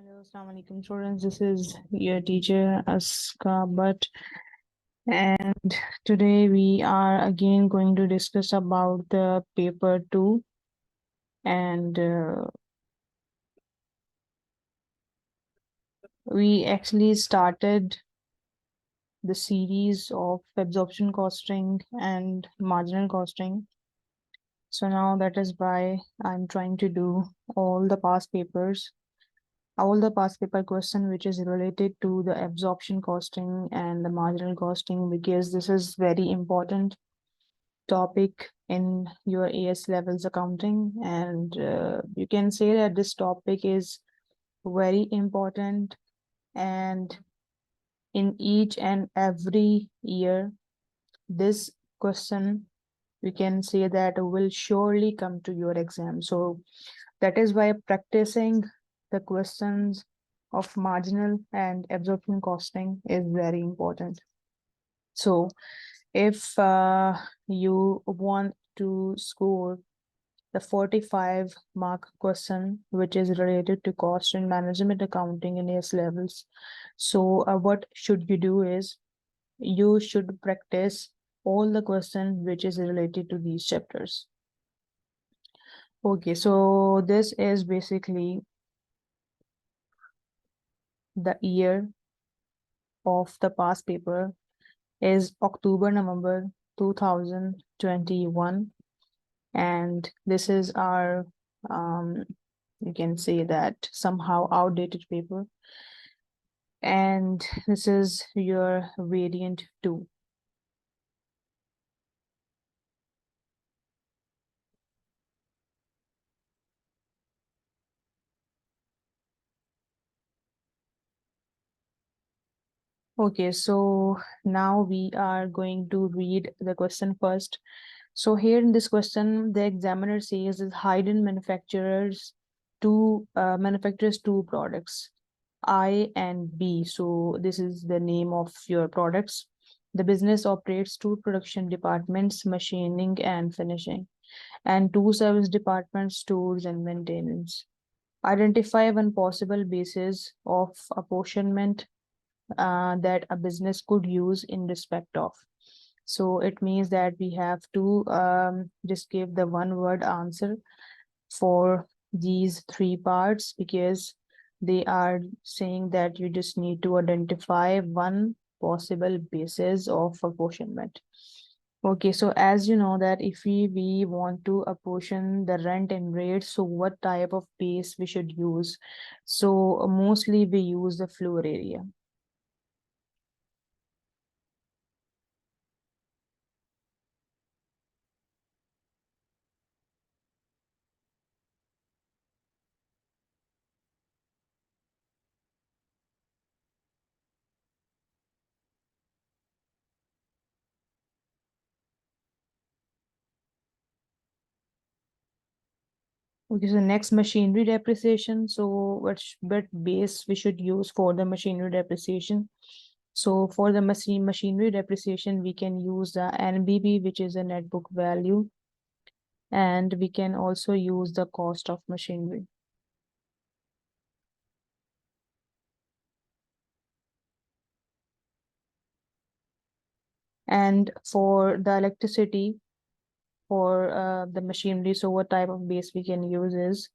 Hello, Assalamu alaikum students. This is your teacher Azka, and today we are again going to discuss about the paper 2, and we actually started the series of absorption costing and marginal costing. So now that is why I'm trying to do all the past papers, all the past paper question which is related to the absorption costing and the marginal costing, because this is very important topic in your AS levels accounting, and you can say that this topic is very important, and in each and every year this question, we can say that will surely come to your exam. So that is why practicing the questions of marginal and absorption costing is very important. So if you want to score the 45 mark question, which is related to cost and management accounting in AS levels, so what should you do is you should practice all the questions which is related to these chapters. Okay, so this is basically the year of the past paper is October-November 2021, and this is our you can say that somehow outdated paper, and this is your variant 2. Okay, so now we are going to read the question first. So here in this question, the examiner says is Hayden manufactures two products, I and B. So this is the name of your products. The business operates two production departments, machining and finishing, and two service departments, stores and maintenance. Identify one possible basis of apportionment that a business could use in respect of. So it means that we have to just give the one word answer for these three parts, because they are saying that you just need to identify one possible basis of apportionment. Okay, so as you know that if we want to apportion the rent and rate, so what type of base we should use? So mostly we use the floor area. Okay, so next, machinery depreciation. So what base we should use for the machinery depreciation? So for the machinery depreciation, we can use the NBV, which is a net book value, and we can also use the cost of machinery. And for the electricity, for the machinery, so what type of base we can use is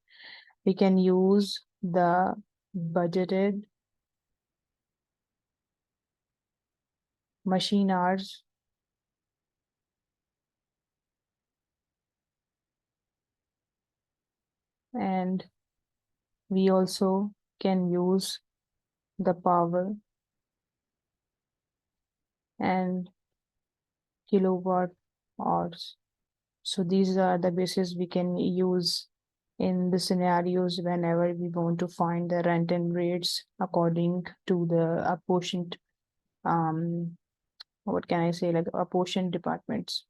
we can use the budgeted machine hours, and we also can use the power and kilowatt hours. So these are the bases we can use in the scenarios whenever we want to find the rent and rates according to the apportioned, what can I say, like apportioned departments.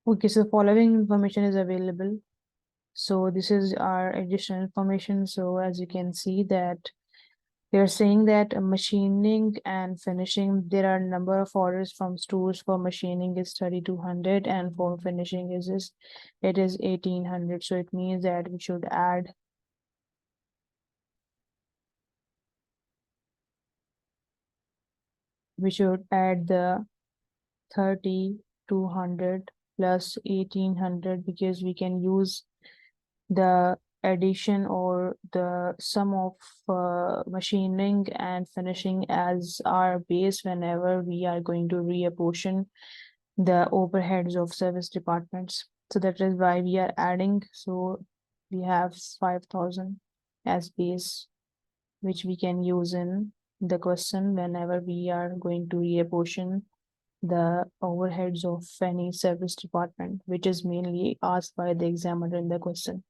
Okay, so following information is available. So this is our additional information. So as you can see that They're saying that machining and finishing, there are a number of orders from stores for machining is 3,200 and for finishing it is 1,800. So it means that we should add the 3,200 plus 1,800 because we can use the addition or the sum of machining and finishing as our base whenever we are going to reapportion the overheads of service departments. So that is why we are adding. So we have 5,000 as base, which we can use in the question whenever we are going to reapportion the overheads of any service department, which is mainly asked by the examiner in the question.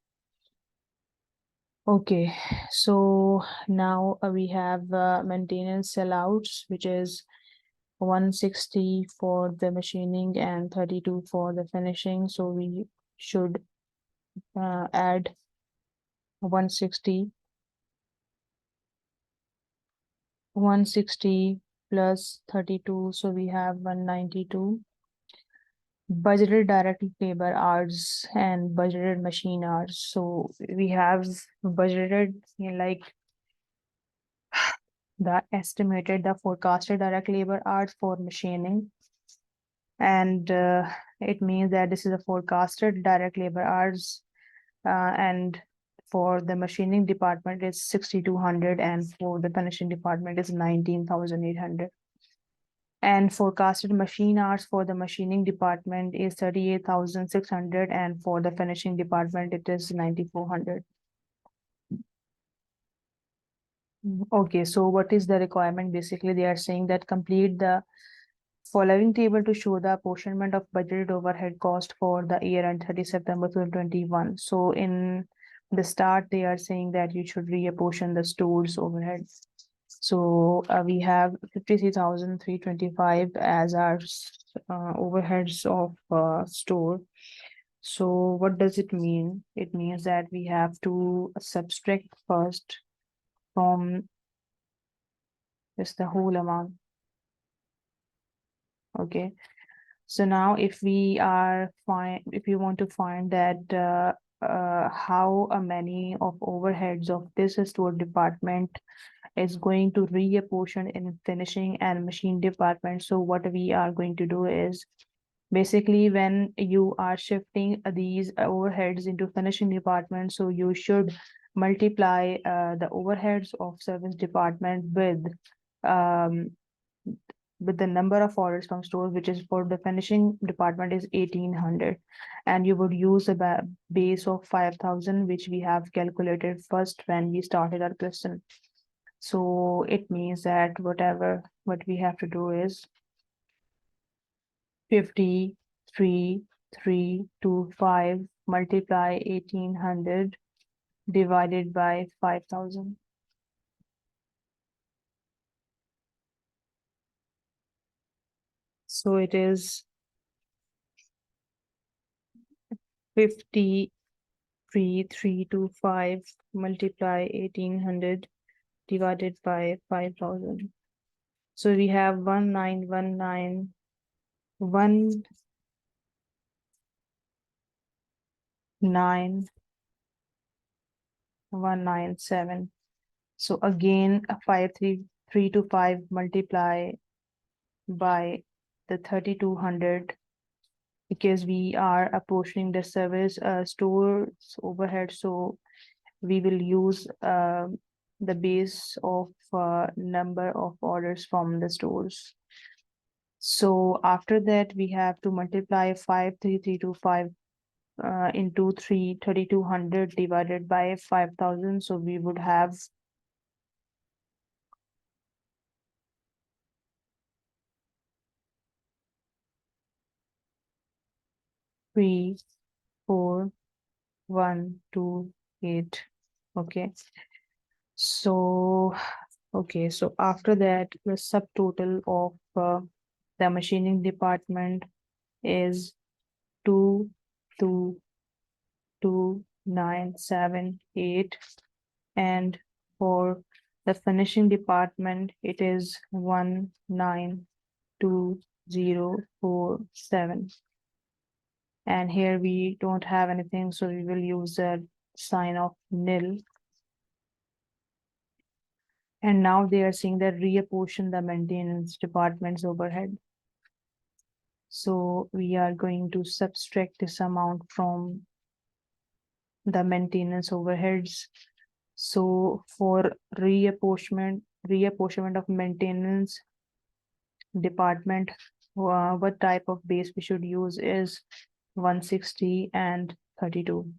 Okay, so now we have maintenance sellouts, which is 160 for the machining and 32 for the finishing. So we should add 160 plus 32, so we have 192. Budgeted direct labor hours and budgeted machine hours. So we have budgeted, like the forecasted direct labor hours for machining, and it means that this is a forecasted direct labor hours, and for the machining department it's 6,200 and for the finishing department is 19,800. And forecasted machine hours for the machining department is 38,600 and for the finishing department it is 9,400. Okay, so what is the requirement? Basically, they are saying that complete the following table to show the apportionment of budgeted overhead cost for the year end 30 September 2021. So in the start, they are saying that you should reapportion the store's overhead. So we have 53,325 as our overheads of store. So what does it mean? It means that we have to subtract first from just the whole amount. Okay. So now if we want to find that how many of overheads of this store department is going to reapportion in finishing and machine department. So what we are going to do is basically when you are shifting these overheads into finishing department, so you should multiply the overheads of service department um, with the number of orders from stores, which is for the finishing department is 1,800, and you would use a base of 5,000, which we have calculated first when we started our question. So it means that what we have to do is 53,325 multiply 1,800 divided by 5,000. So it is 53,325 multiply 1,800 divided by 5,000. So we have 1,919 197. So again, a 53,325 multiply by the 3,200 because we are apportioning the service stores overhead. So we will use the base of number of orders from the stores. So after that, we have to multiply 5,3,325 into 3,200 divided by 5,000. So we would have 3,4,1,2,8. Okay. So after that, the subtotal of the machining department is 2,2,2,978, and for The finishing department, it is 192047. And here we don't have anything, so we will use the sign of nil. And now they are saying that reapportion the maintenance department's overhead. So we are going to subtract this amount from the maintenance overheads. So for reapportionment of maintenance department, what type of base we should use is 160 and 32.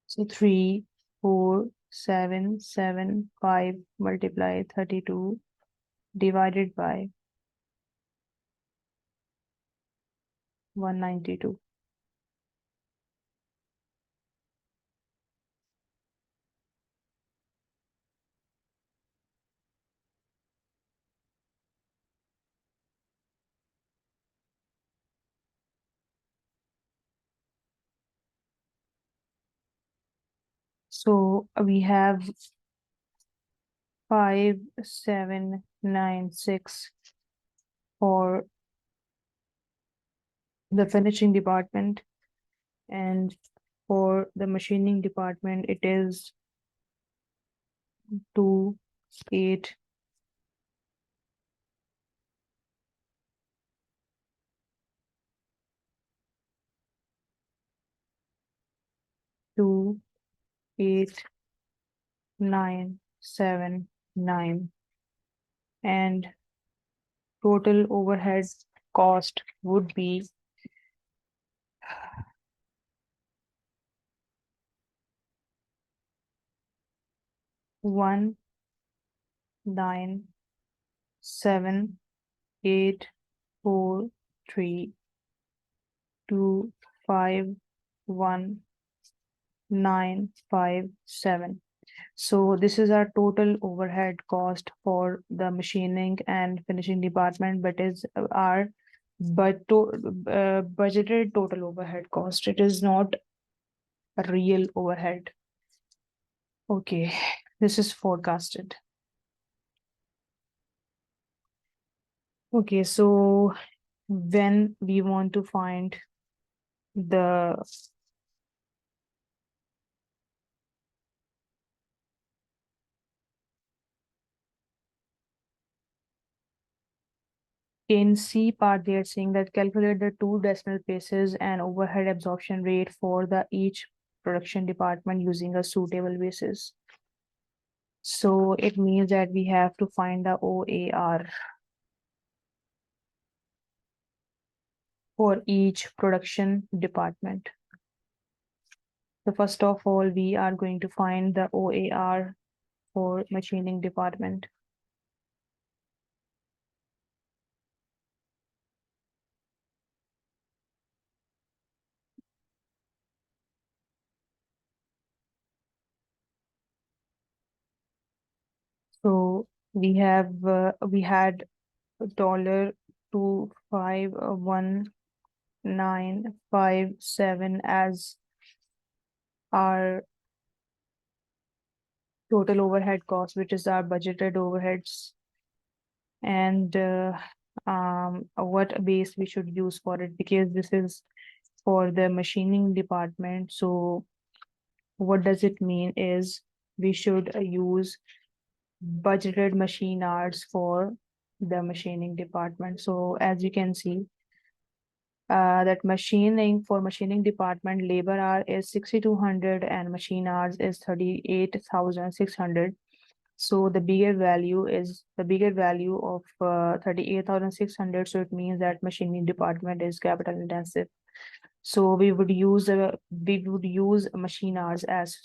So 3, 4, 7, 7, 5 multiply 32 divided by 192. So we have 5, 7, 9, 6 for the finishing department, and for the machining department it is 2, 8, 2, 8, 9, 7, 9, and total overhead cost would be 1,9,7,8,4,3,2,5,1,9,5,7. So this is our total overhead cost for the machining and finishing department, but is our budgeted total overhead cost. It is not a real overhead. Okay, this is forecasted. Okay, so when we want to find the in C part, they are saying that calculate the two decimal places and overhead absorption rate for the each production department using a suitable basis. So it means that we have to find the OAR for each production department. So first of all, we are going to find the OAR for machining department. So we had $251,957 as our total overhead cost, which is our budgeted overheads, and what base we should use for it, because this is for the machining department. So what does it mean is we should use budgeted machine hours for the machining department. So as you can see, that machining department labor hour is 6,200 and machine hours is 38,600. So the bigger value of 38,600. So it means that machining department is capital intensive. So we would use machine hours as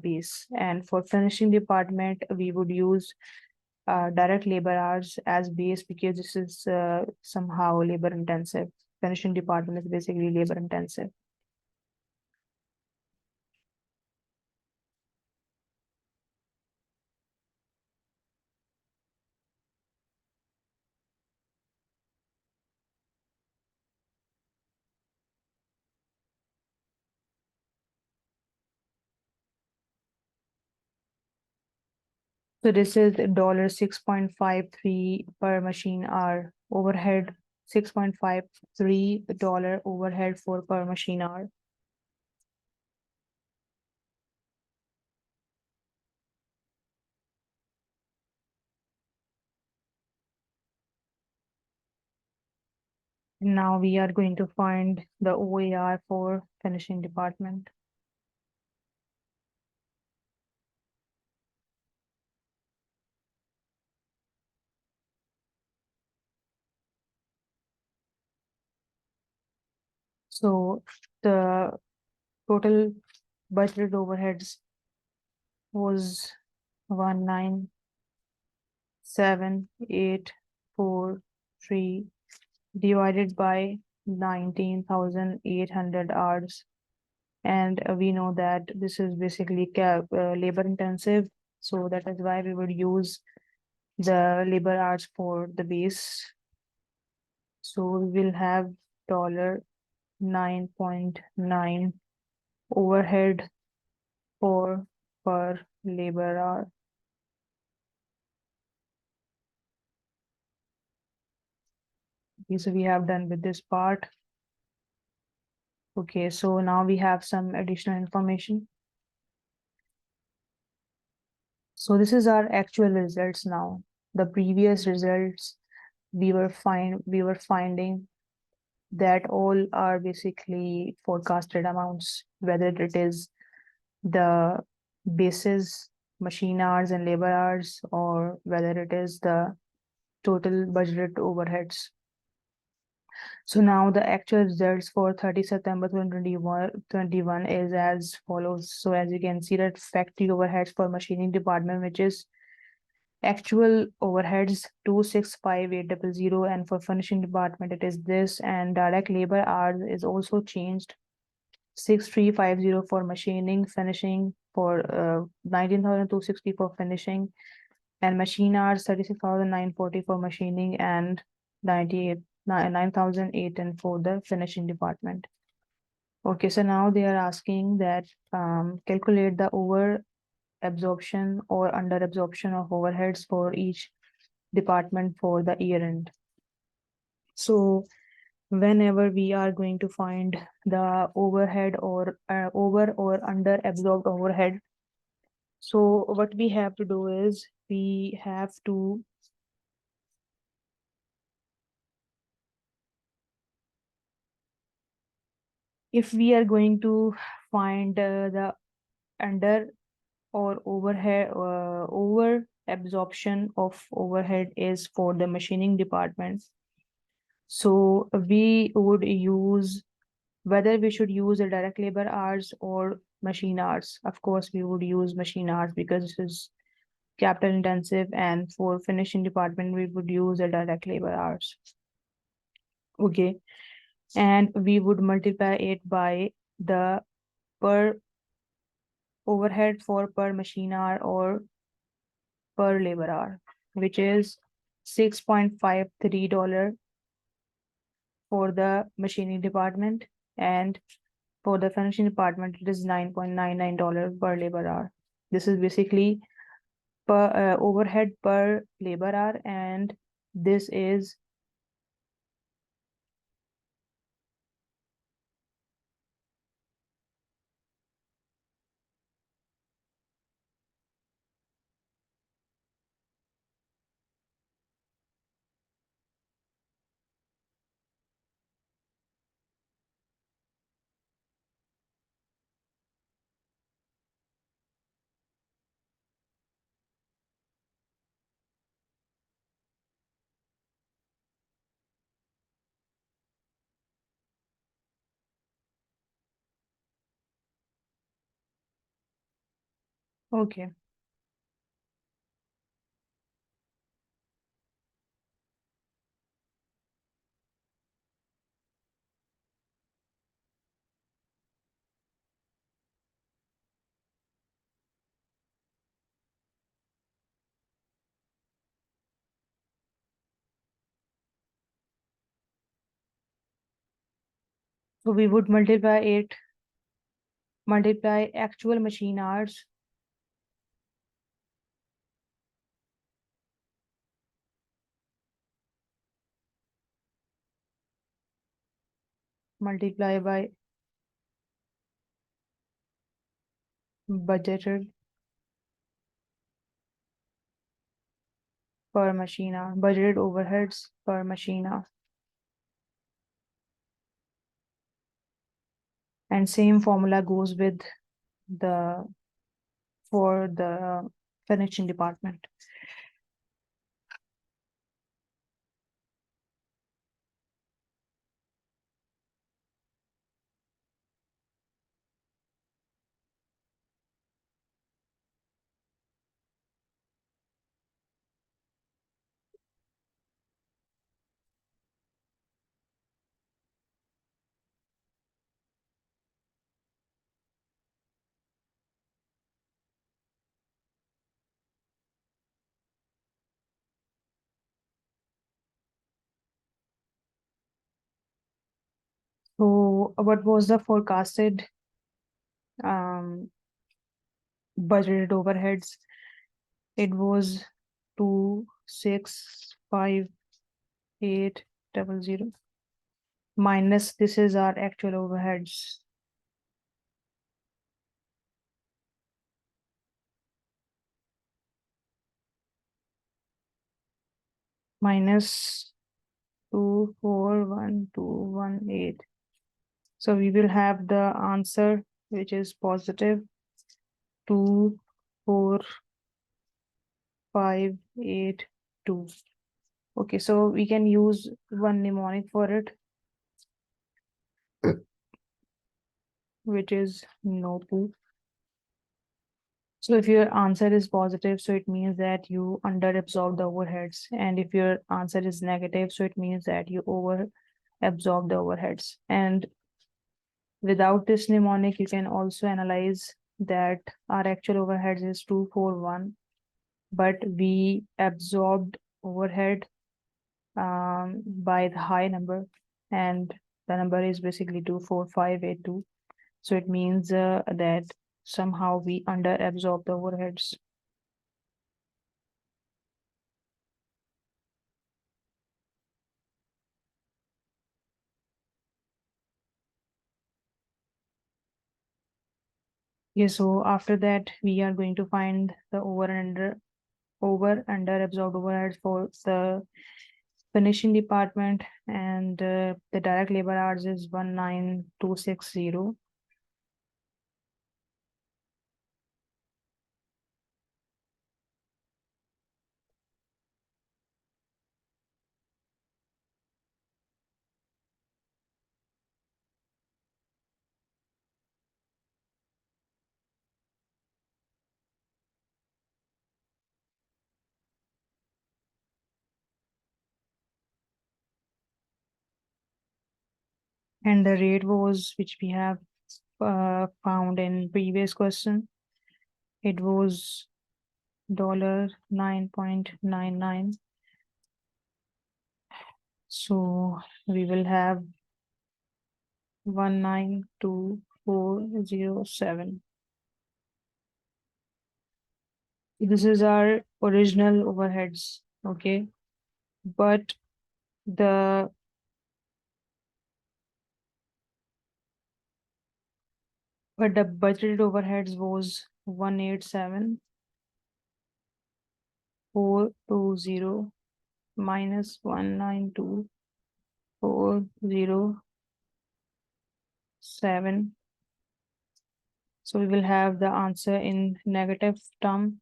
base, and for finishing department we would use direct labor hours as base, because this is somehow labor intensive. Finishing department is basically labor intensive. So this is dollar 6.53 per machine hour overhead, $6.53 overhead for per machine hour. Now we are going to find the OAR for finishing department. So the total budgeted overheads was 197,843 divided by 19,800 hours. And we know that this is basically labor intensive. So that is why we would use the labor hours for the base. So we will have dollar 9.9 overhead for per labor hour. Okay, so we have done with this part. Okay, so now we have some additional information. So this is our actual results now. The previous results we were finding that all are basically forecasted amounts, whether it is the basis, machine hours and labor hours, or whether it is the total budgeted overheads. So now the actual results for 30 September 2021 is as follows. So as you can see that factory overheads for machining department, which is actual overheads 265,800, and for finishing department it is this, and direct labor hours is also changed 6,350 for machining, finishing for 19,260 for finishing, and machine hours 36,940 for machining, and 9,008 for the finishing department. Okay, so now they are asking that calculate the over absorption or under absorption of overheads for each department for the year end. So whenever we are going to find the overhead or over or under absorbed overhead, so what we have to do is we have to if we are going to find the under or overhead over absorption of overhead is for the machining department, so we would use whether we should use the direct labor hours or machine hours. Of course we would use machine hours because this is capital intensive, and for finishing department we would use the direct labor hours. Okay, and we would multiply it by the per overhead for per machine hour or per labor hour, which is $6.53 for the machining department, and for the finishing department it is $9.99 per labor hour. This is basically per overhead per labor hour, and this is okay. So we would multiply actual machine hours multiply by budgeted per machine hour, budgeted overheads per machine hour. And same formula goes with the for the finishing department. So what was the forecasted um, budgeted overheads? It was 2,65800 minus this is our actual overheads. Minus 241,218. So we will have the answer which is positive 24582. Okay, so we can use one mnemonic for it, which is no poo. So if your answer is positive, so it means that you under absorb the overheads. And if your answer is negative, so it means that you over absorb the overheads. And without this mnemonic, you can also analyze that our actual overheads is 241, but we absorbed overhead by the high number, and the number is basically 24582. So it means that somehow we under absorb the overheads. Yeah, so after that, we are going to find the over under absorbed overheads for the finishing department, and the direct labor hours is 19260. And the rate was which we have found in previous question. It was $9.99. So we will have 192407. This is our original overheads, okay? But the budgeted overheads was 187,420 minus 192407. So we will have the answer in negative term,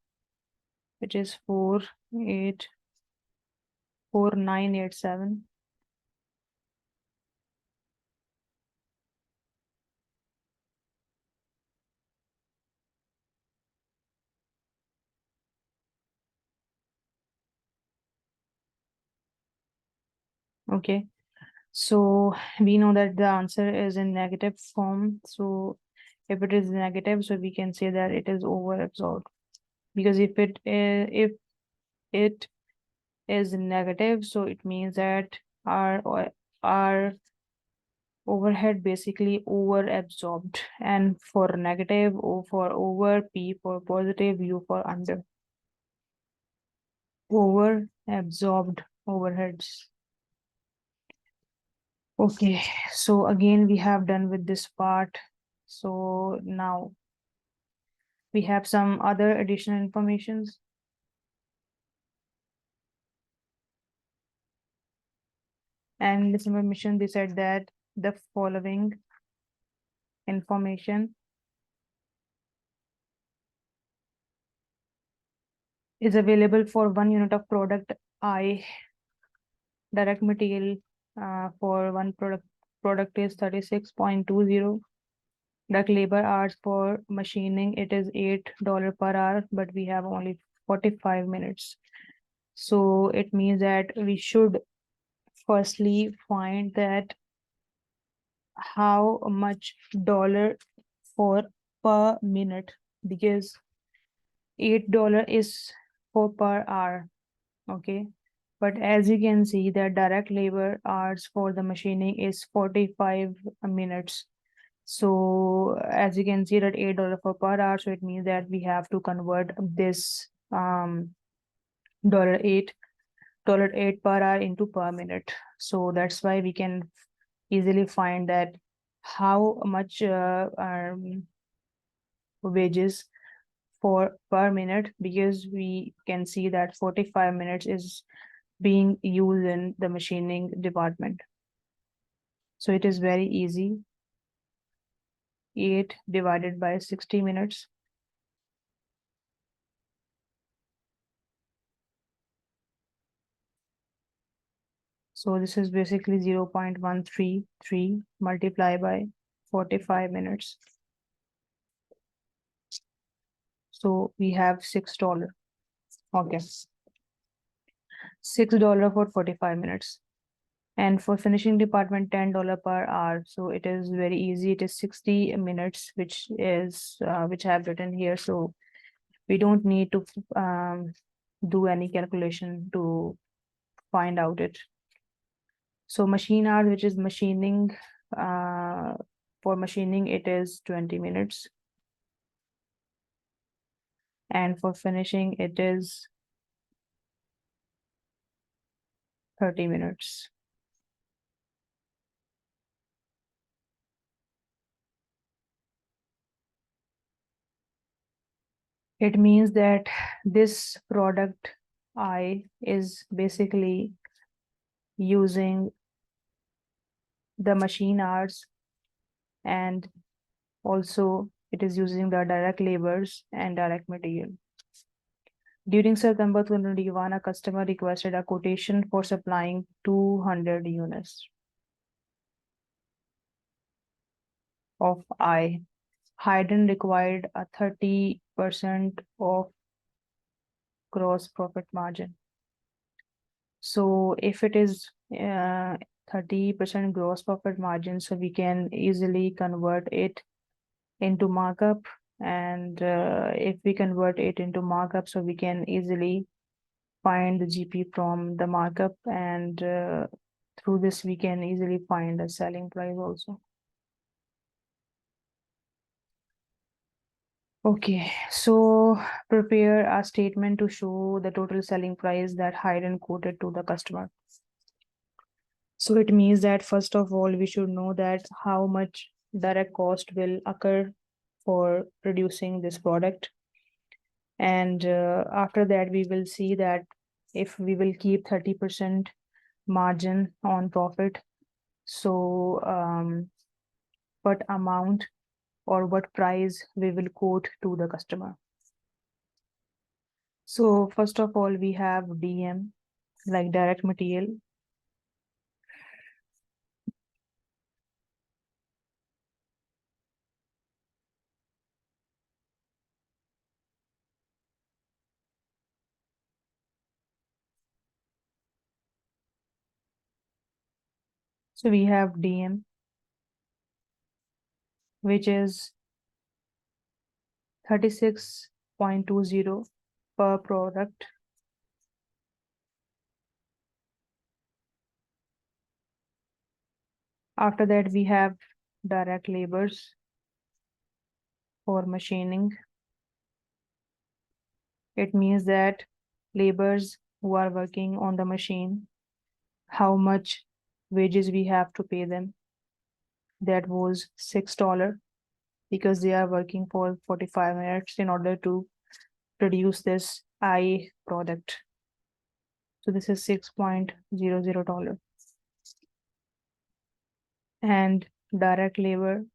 which is 484987. Okay, so we know that the answer is in negative form. So if it is negative, so we can say that it is over absorbed, because if it is negative, so it means that our overhead basically over absorbed, and for negative, O for over, P for positive, U for under. Over absorbed overheads. Okay, so again, we have done with this part. So now we have some other additional informations. And this information, they said that the following information is available for 1 unit of product I. Direct material for one product is 36.20. Direct labor hours for machining, it is $8 per hour, but we have only 45 minutes. So it means that we should firstly find that how much dollar for per minute, because $8 is for per hour. Okay, but as you can see, the direct labor hours for the machining is 45 minutes. So as you can see that $8 for per hour, so it means that we have to convert this $8 per hour into per minute. So that's why we can easily find that how much wages for per minute, because we can see that 45 minutes is being used in the machining department. So it is very easy. 8 divided by 60 minutes. So this is basically 0.133 multiplied by 45 minutes. So we have $6. Okay. $6 for 45 minutes. And for finishing department, $10 per hour. So it is very easy. It is 60 minutes, which I have written here. So we don't need to do any calculation to find out it. So machine hours, which is machining, for machining, it is 20 minutes. And for finishing, it is 30 minutes. It means that this product I is basically using the machine hours, and also it is using the direct labors and direct material. During September 2021, a customer requested a quotation for supplying 200 units of I. Hayden required a 30% of gross profit margin. So if it is 30% gross profit margin, so we can easily convert it into markup. And if we convert it into markup, so we can easily find the GP from the markup, and through this we can easily find the selling price also. Okay, so prepare a statement to show the total selling price that Hayden quoted to the customer. So it means that first of all, we should know that how much direct cost will occur for producing this product. And after that, we will see that if we will keep 30% margin on profit, so what amount or what price we will quote to the customer. So first of all, we have DM, like direct material. So we have DM, which is 36.20 per product. After that, we have direct labors for machining. It means that labors who are working on the machine, how much wages we have to pay them. That was $6 because they are working for 45 minutes in order to produce this eye product. So this is $6.00. And direct labor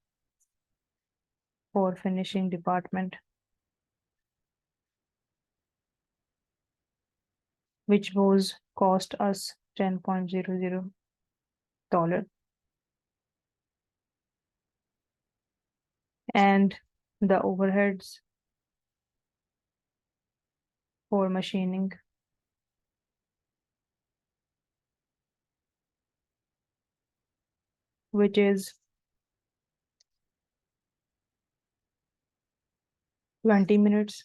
for finishing department, which was cost us $10.00. And the overheads for machining, which is 20 minutes.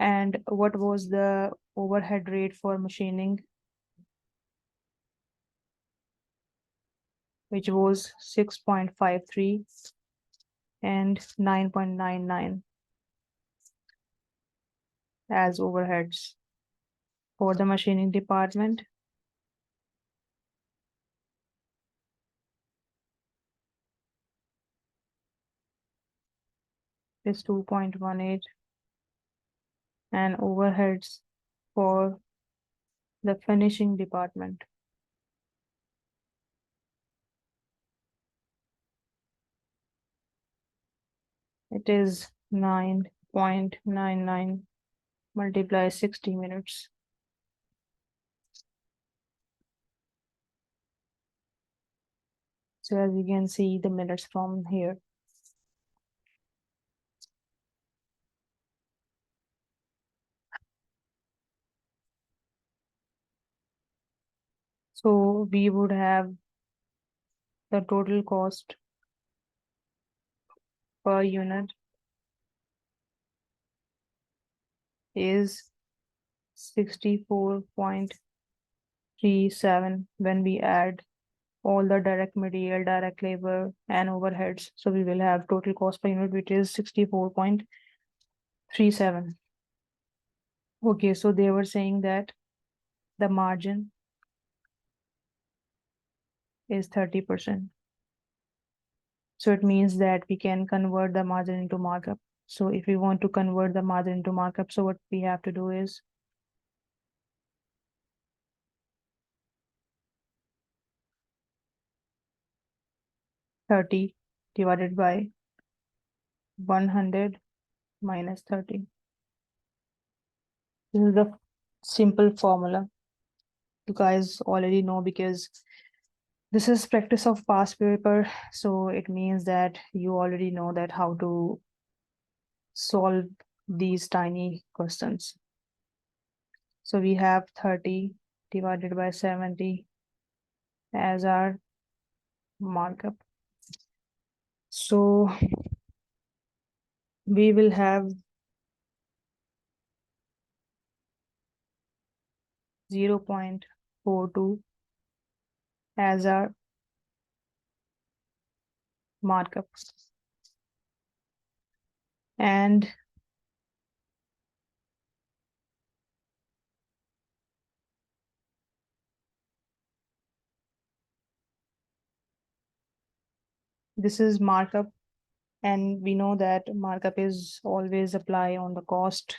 And what was the overhead rate for machining, which was 6.53 and 9.99 as overheads. For the machining department, is 2.18, and overheads for the finishing department, it is 9.99 multiply 60 minutes. So as you can see the minutes from here. So we would have the total cost per unit is 64.37 when we add all the direct material, direct labor, and overheads. So we will have total cost per unit, which is 64.37. Okay, so they were saying that the margin is 30%. So it means that we can convert the margin into markup. So if we want to convert the margin into markup, so what we have to do is $30 divided by 100 minus 30. This is the simple formula. You guys already know because this is practice of past paper. So it means that you already know that how to solve these tiny questions. So we have 30 divided by 70 as our markup. So we will have 0.42 as our markup. And this is markup, and we know that markup is always apply on the cost,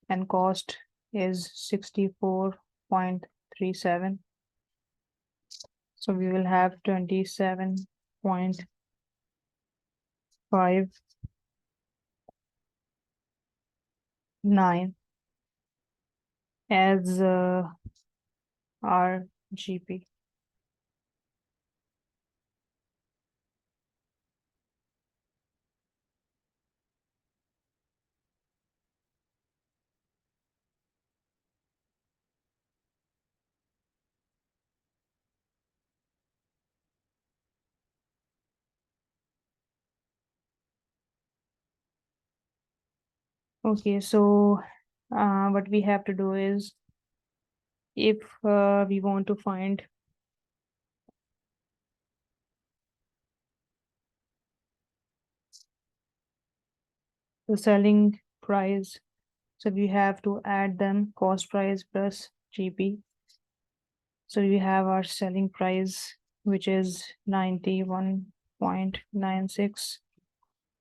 and cost is 64.37. So we will have 27.59 as our GP. Okay, so what we have to do is, if we want to find the selling price, so we have to add them cost price plus GP. So we have our selling price, which is 91.96,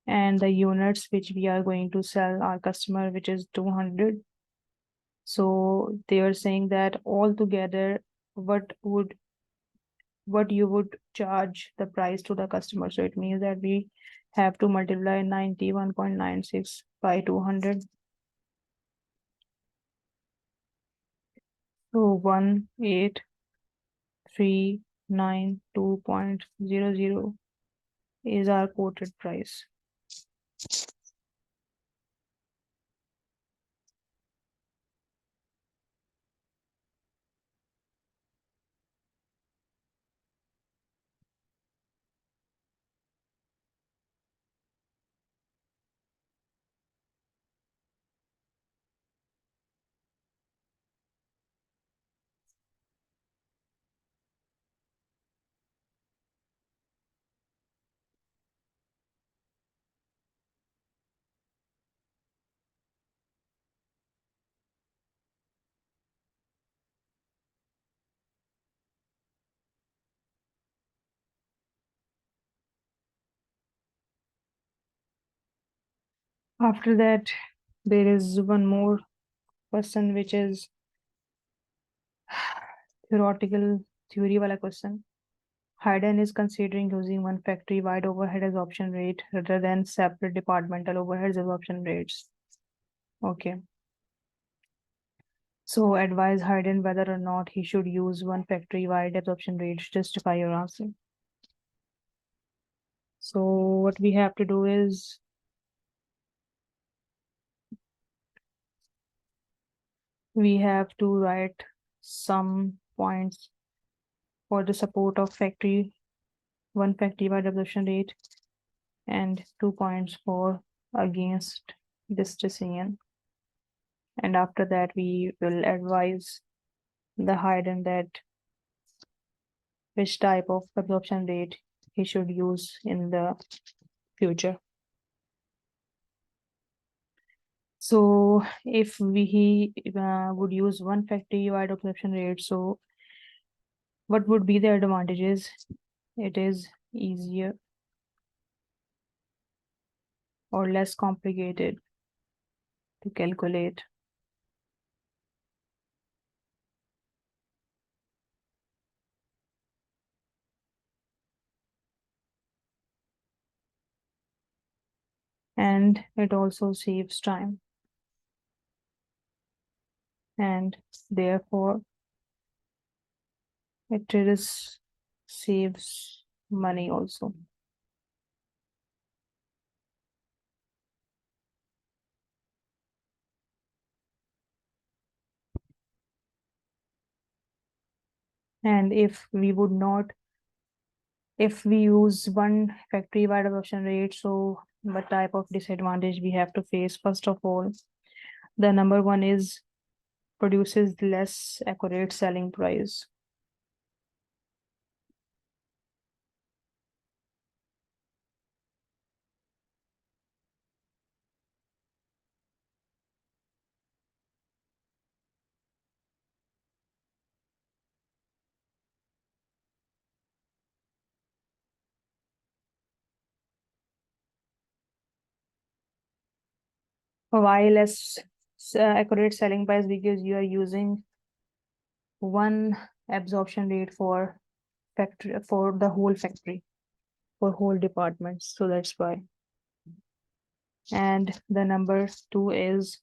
and the units which we are going to sell our customer, which is 200. So they are saying that altogether, what would what you would charge the price to the customer. So it means that we have to multiply 91.96 by 200. So 18,392.00 is our quoted price. After that, there is one more question, which is theoretical theory wala question. Hayden is considering using one factory-wide overhead absorption rate rather than separate departmental overhead absorption rates. Okay. So advise Hayden whether or not he should use one factory-wide absorption rate to justify your answer. So what we have to do is we have to write some points for the support of one factory-wide absorption rate and 2 points for against this decision. And after that, we will advise the Hayden that which type of absorption rate he should use in the future. So if he would use one factory wide absorption rate, so what would be the advantages? It is easier or less complicated to calculate. And it also saves time. And therefore, it is saves money also. And if we use one factory wide absorption rate, so what type of disadvantage we have to face? First of all, the number one is produces less accurate selling price. Why less accurate selling price? Because you are using one absorption rate for factory for the whole factory, for whole departments. So that's why. And the number two is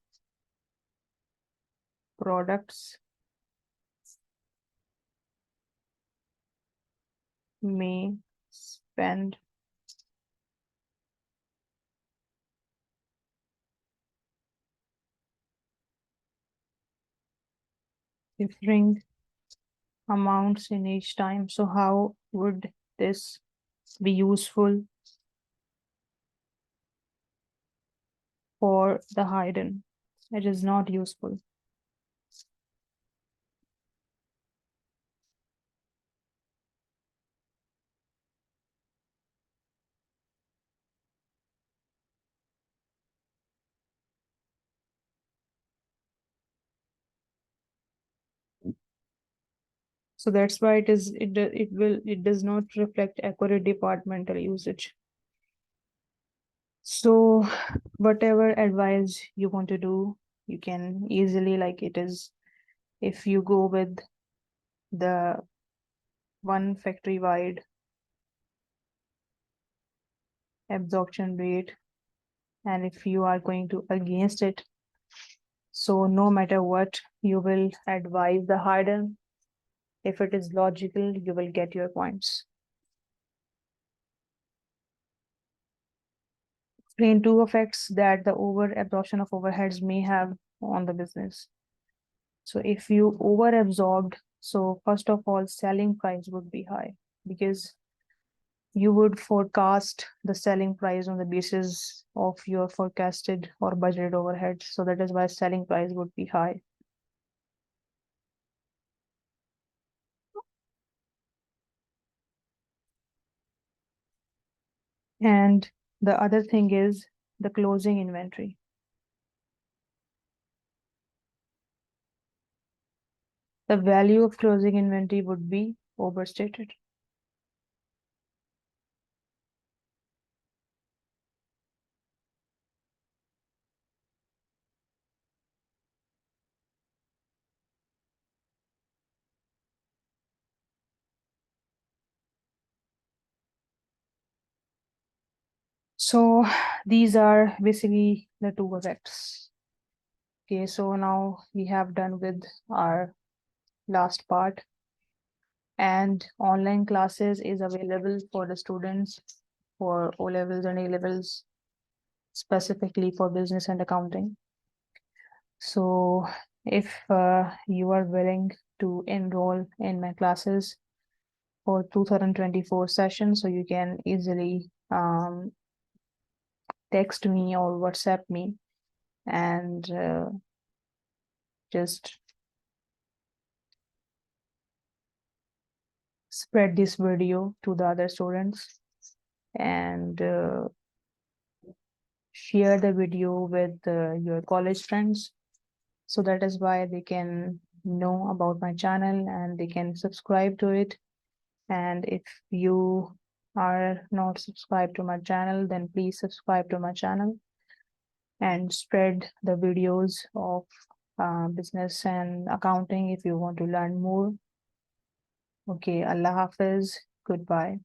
products may spend differing amounts in each time. So how would this be useful for the Haydn? It is not useful. So that's why it does not reflect accurate departmental usage. So whatever advice you want to do, you can easily, like, it is, if you go with the one factory wide absorption rate, and if you are going to against it, so no matter what, you will advise the harden. If it is logical, you will get your points. Explain two effects that the over absorption of overheads may have on the business. So if you over absorbed, so first of all, selling price would be high because you would forecast the selling price on the basis of your forecasted or budgeted overhead. So that is why selling price would be high. And the other thing is the closing inventory. The value of closing inventory would be overstated. So these are basically the two effects. Okay, so now we have done with our last part, and online classes is available for the students for O levels and A levels, specifically for business and accounting. So if you are willing to enroll in my classes for 2024 session, so you can easily text me or WhatsApp me and just spread this video to the other students and share the video with your college friends. So that is why they can know about my channel and they can subscribe to it. And if you are not subscribed to my channel, then please subscribe to my channel and spread the videos of business and accounting if you want to learn more. Okay, Allah Hafiz. Goodbye.